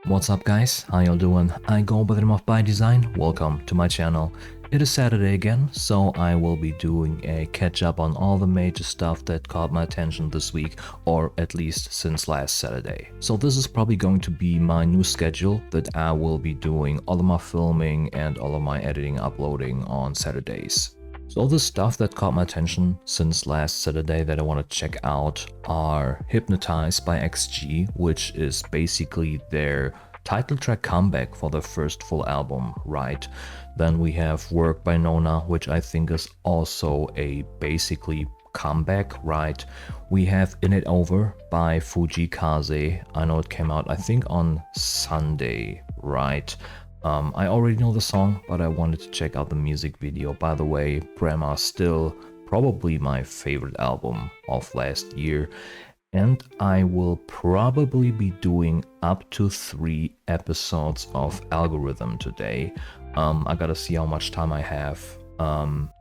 What's up guys, how y'all doing? I go by the name of by.design, welcome to my channel. It is Saturday again, so I will be doing a catch up on all the major stuff that caught my attention this week, or at least since last Saturday. So this is probably going to be my new schedule that I will be doing all of my filming and all of my editing uploading on Saturdays. So all the stuff that caught my attention since last Saturday that I want to check out are Hypnotized by XG, which is basically their title track comeback for their first full album, right? Then we have Work by Nona, which I think is also a basically comeback, right? We have In It Over by Fuji Kaze. I know it came out, I think, on Sunday, right? I already know the song, but I wanted to check out the music video. By the way, Brahma still probably my favorite album of last year. And I will probably be doing up to 3 episodes of Algorithm today. I gotta see how much time I have.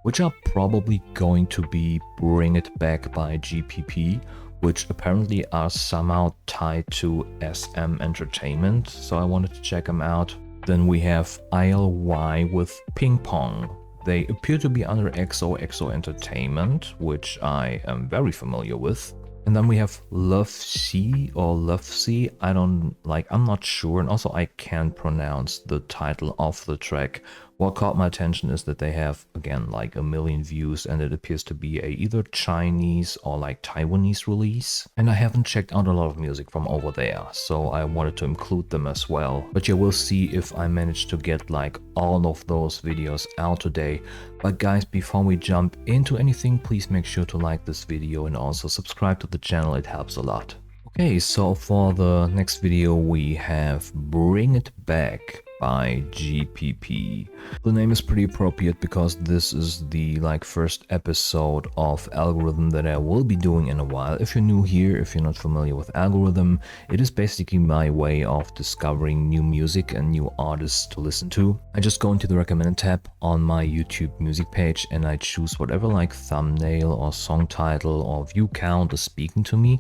Which are probably going to be Bring It Back by GPP, which apparently are somehow tied to SM Entertainment. So I wanted to check them out. Then we have ILY with Ping Pong. They appear to be under XOXO Entertainment, which I am very familiar with. And then we have Love C or Love C. I'm not sure. And also I can't pronounce the title of the track. What caught my attention is that they have, again, like 1 million views, and it appears to be a either Chinese or like Taiwanese release. And I haven't checked out a lot of music from over there, so I wanted to include them as well. But yeah, we'll see if I manage to get like all of those videos out today. But guys, before we jump into anything, please make sure to like this video and also subscribe to the channel, it helps a lot. Okay, so for the next video we have Bring It Back by GPP. The name is pretty appropriate because this is the first episode of Algorithm that I will be doing in a while. If you're new here, if you're not familiar with Algorithm, it is basically my way of discovering new music and new artists to listen to. I just go into the recommended tab on my YouTube music page and I choose whatever thumbnail or song title or view count is speaking to me.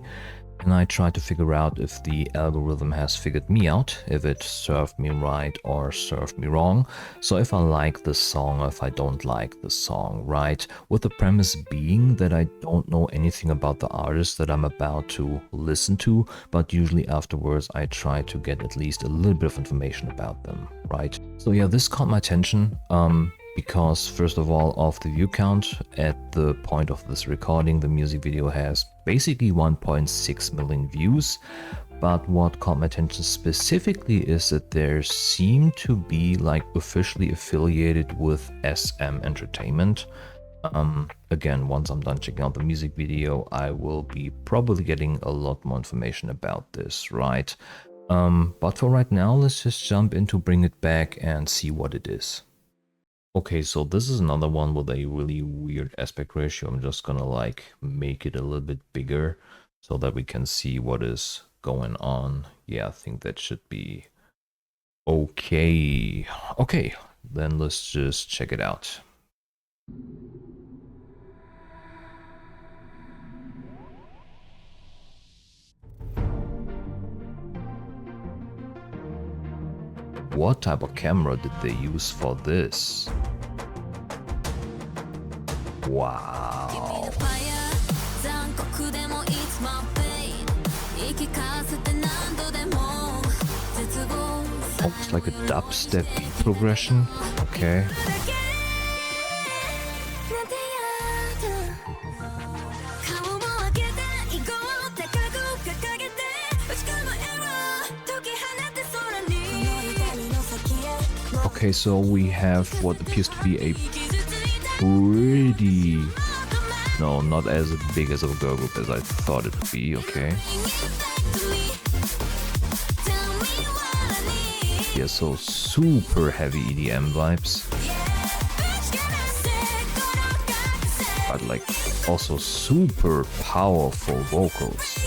And I try to figure out if the algorithm has figured me out, if it served me right or served me wrong. So if I like the song or if I don't like the song, right? With the premise being that I don't know anything about the artist that I'm about to listen to, but usually afterwards I try to get at least a little bit of information about them, right? So yeah, this caught my attention. Because first of all, of the view count at the point of this recording, the music video has basically 1.6 million views. But what caught my attention specifically is that there seem to be officially affiliated with SM Entertainment. Again, once I'm done checking out the music video, I will be probably getting a lot more information about this, right? But for right now, let's just jump into Bring It Back and see what it is. Okay, so this is another one with a really weird aspect ratio. I'm just gonna make it a little bit bigger so that we can see what is going on. Yeah, I think that should be okay. Okay, then let's just check it out. What type of camera did they use for this? Wow. Almost like a dubstep beat progression. Okay. Okay, so we have what appears to be a pretty... No, not as big as a girl group as I thought it would be, okay. Yeah, so super heavy EDM vibes. But also super powerful vocals.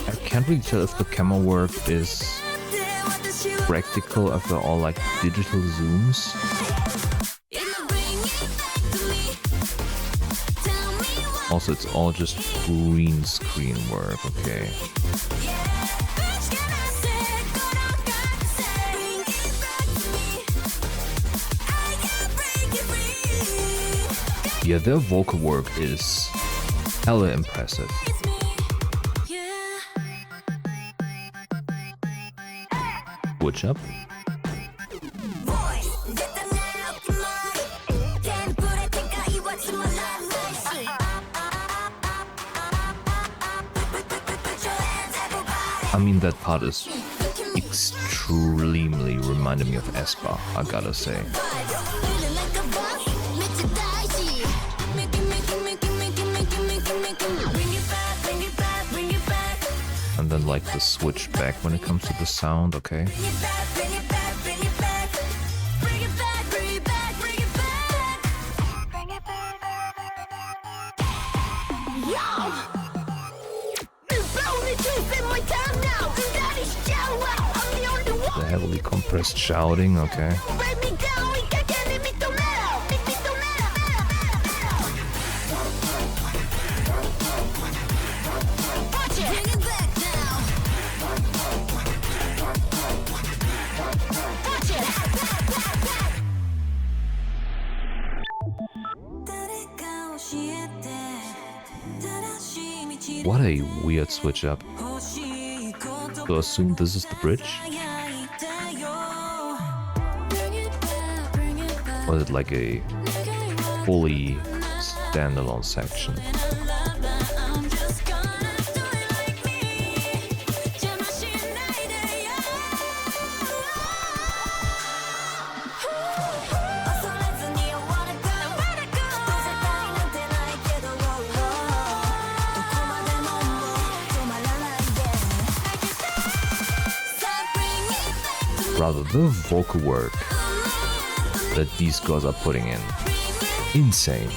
I can't really tell if the camera work is practical after all like digital zooms. Also, it's all just green screen work, okay. Yeah, their vocal work is hella impressive. Switch up. I mean, that part is extremely reminding me of Espa, I gotta say. And then like the switch back when it comes to the sound, okay? The heavily compressed shouting, okay? What a weird switch up. So I assume this is the bridge? Or is it like a fully standalone section? Rather, the vocal work that these guys are putting in, insane.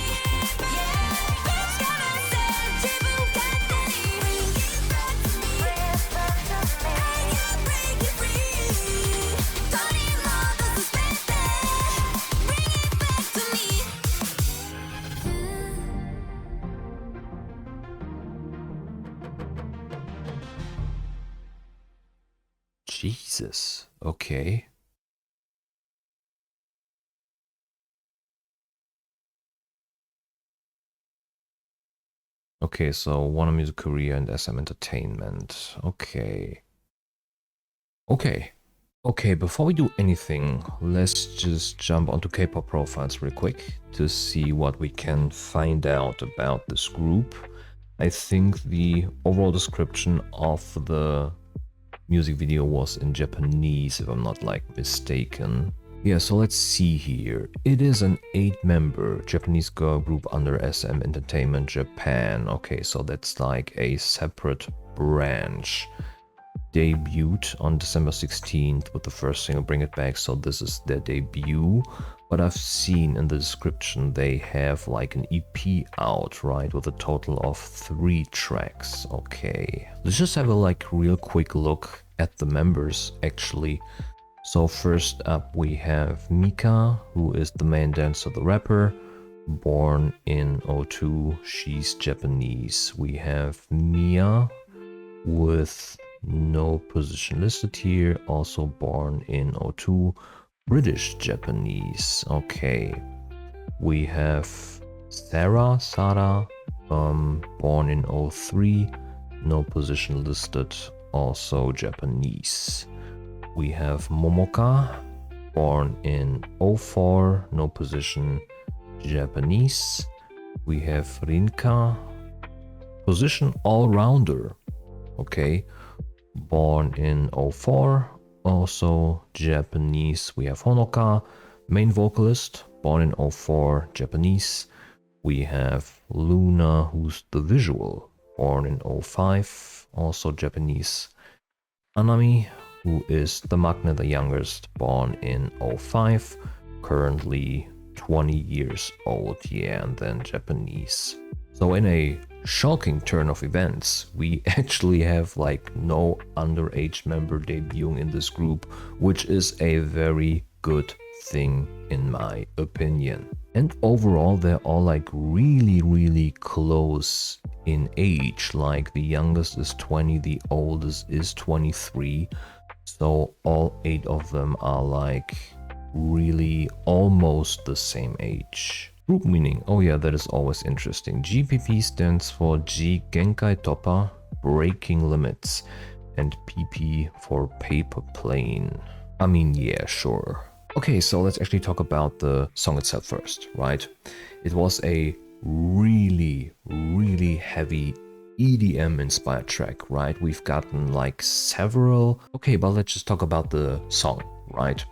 Jesus, okay. Okay, so Warner Music Korea and SM Entertainment. Okay. Okay, before we do anything, let's just jump onto K-pop profiles real quick to see what we can find out about this group. I think the overall description of the music video was in Japanese, if I'm not like mistaken. Yeah, so let's see here. It is an 8-member Japanese girl group under SM Entertainment Japan. Okay, so that's like a separate branch. Debuted on December 16th with the first single Bring It Back, so this is their debut. But I've seen in the description they have like an EP out, right, with a total of 3 tracks. Okay, let's just have a like real quick look at the members actually. So first up we have Mika, who is the main dancer, the rapper, born in 2002. She's Japanese. We have Mia with no position listed here, also born in 2002, British Japanese. Okay, we have Sarah, born in 2003, no position listed, also Japanese. We have Momoka, born in 2004, no position, Japanese. We have Rinka, position all-rounder, okay, born in 2004, also Japanese. We have Honoka, main vocalist, born in 2004, Japanese. We have Luna, who's the visual, born in 2005, also Japanese. Anami, who is the Magne, the youngest, born in 2005, currently 20 years old, yeah, and then Japanese. So in a shocking turn of events, we actually have like no underage member debuting in this group, which is a very good thing in my opinion. And overall, they're all like really close in age. Like the youngest is 20, the oldest is 23. So all 8 of them are like really almost the same age. Group meaning, oh yeah, that is always interesting. GPP stands for G Genkai Toppa, breaking limits, and PP for paper plane. I mean, yeah, sure. Okay, so let's actually talk about the song itself first, right? It was a really heavy EDM inspired track, right? We've gotten like several. Okay, but let's just talk about the song, right?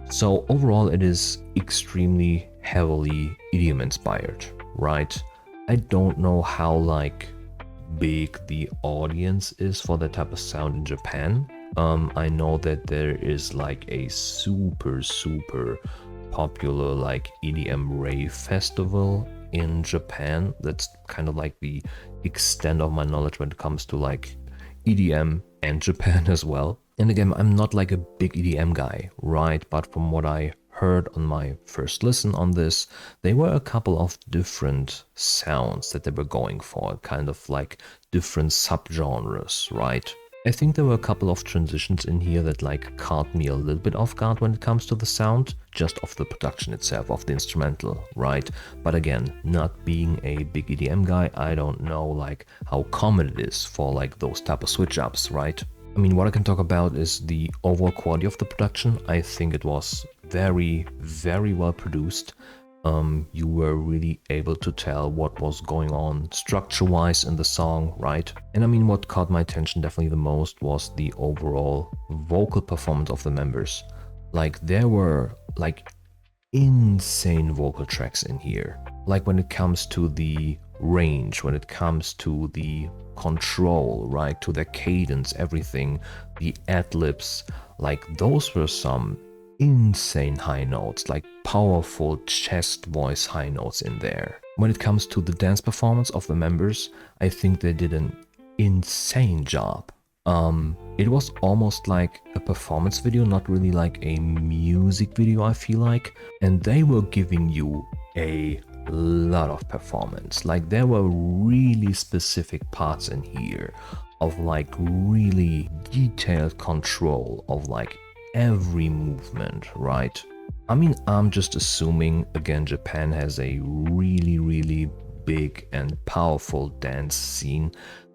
So overall, it is extremely heavily EDM inspired, right? I don't know how like big the audience is for that type of sound in Japan. I know that there is like a super popular like EDM rave festival in Japan. That's kind of like the extent of my knowledge when it comes to like EDM and Japan as well. And again, I'm not like a big EDM guy, right? But from what I heard on my first listen on this, there were a couple of different sounds that they were going for, kind of like different subgenres, right? I think there were a couple of transitions in here that like caught me a little bit off guard when it comes to the sound, just of the production itself, of the instrumental, right? But again, not being a big EDM guy, I don't know like how common it is for like those type of switch ups, right? I mean, what I can talk about is the overall quality of the production. I think it was very well produced. You were really able to tell what was going on structure-wise in the song, right? And I mean, what caught my attention definitely the most was the overall vocal performance of the members. Like, there were like insane vocal tracks in here. Like when it comes to the range, when it comes to the control, right, to the cadence, everything, the ad-libs, like those were some insane high notes, like powerful chest voice high notes in there. When it comes to the dance performance of the members, I think they did an insane job. It was almost like a performance video, not really like a music video, I feel like. And they were giving you a lot of performance. Like there were really specific parts in here of like really detailed control of like every movement, right? I mean, I'm just assuming, again, Japan has a really big and powerful dance scene.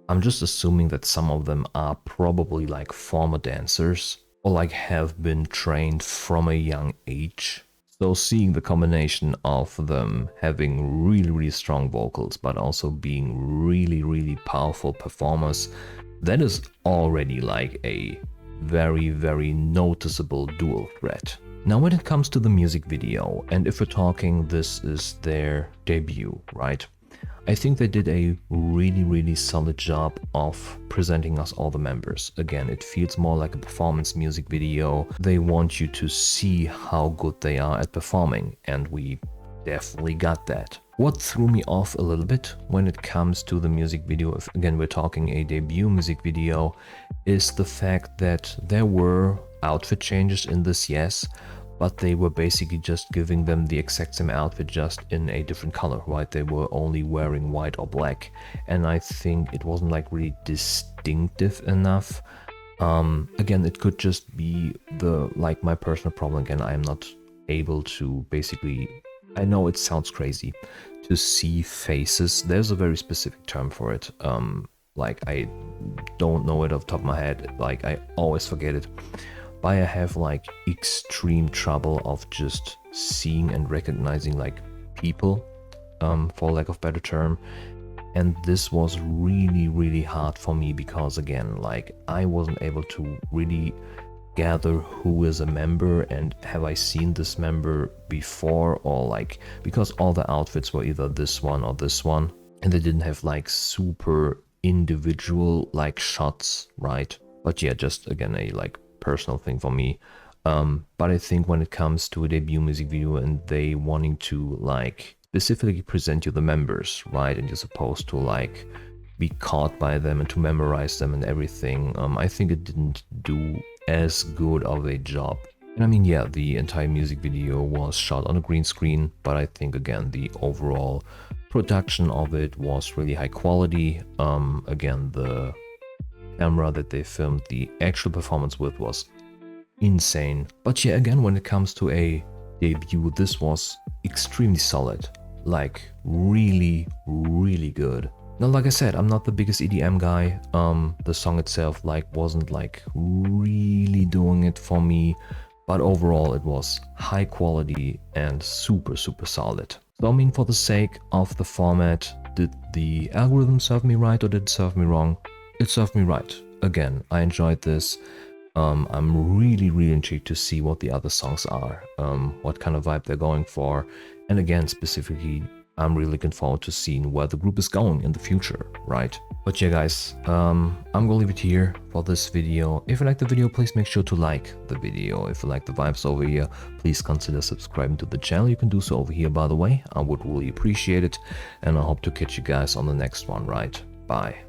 I'm just assuming that some of them are probably like former dancers or like have been trained from a young age. So seeing the combination of them having really strong vocals, but also being really powerful performers, that is already like a very noticeable dual threat. Now when it comes to the music video, and if we're talking this is their debut, right? I think they did a really solid job of presenting us all the members. Again, it feels more like a performance music video. They want you to see how good they are at performing, and we definitely got that. What threw me off a little bit when it comes to the music video, if again we're talking a debut music video, is the fact that there were outfit changes in this, yes, but they were basically just giving them the exact same outfit, just in a different color, right? They were only wearing white or black, and I think it wasn't like really distinctive enough. Again, it could just be the like my personal problem. Again, I am not able to basically, I know it sounds crazy, to see faces. There's a very specific term for it. Like I don't know it off the top of my head, like I always forget it. But I have like extreme trouble of just seeing and recognizing like people, for lack of better term. And this was really hard for me because again, like I wasn't able to really gather who is a member and have I seen this member before, or like, because all the outfits were either this one or this one, and they didn't have like super individual like shots, right? But yeah, just again a like personal thing for me. But I think when it comes to a debut music video and they wanting to like specifically present you the members, right? And you're supposed to like be caught by them and to memorize them and everything. I think it didn't do as good of a job. And I mean, yeah, the entire music video was shot on a green screen, but I think again the overall production of it was really high quality. Again, the camera that they filmed the actual performance with was insane. But yeah, again, when it comes to a debut, this was extremely solid. Like, really, really good. Now, like I said, I'm not the biggest EDM guy. The song itself, like, wasn't, like, really doing it for me. But overall, it was high quality and super, super solid. So, I mean, for the sake of the format, did the algorithm serve me right or did it serve me wrong? It served me right. Again, I enjoyed this. I'm really, really intrigued to see what the other songs are, what kind of vibe they're going for. And again, specifically, I'm really looking forward to seeing where the group is going in the future, right? But yeah, guys, I'm gonna leave it here for this video. If you like the video, please make sure to like the video. If you like the vibes over here, please consider subscribing to the channel. You can do so over here, by the way. I would really appreciate it. And I hope to catch you guys on the next one, right? Bye.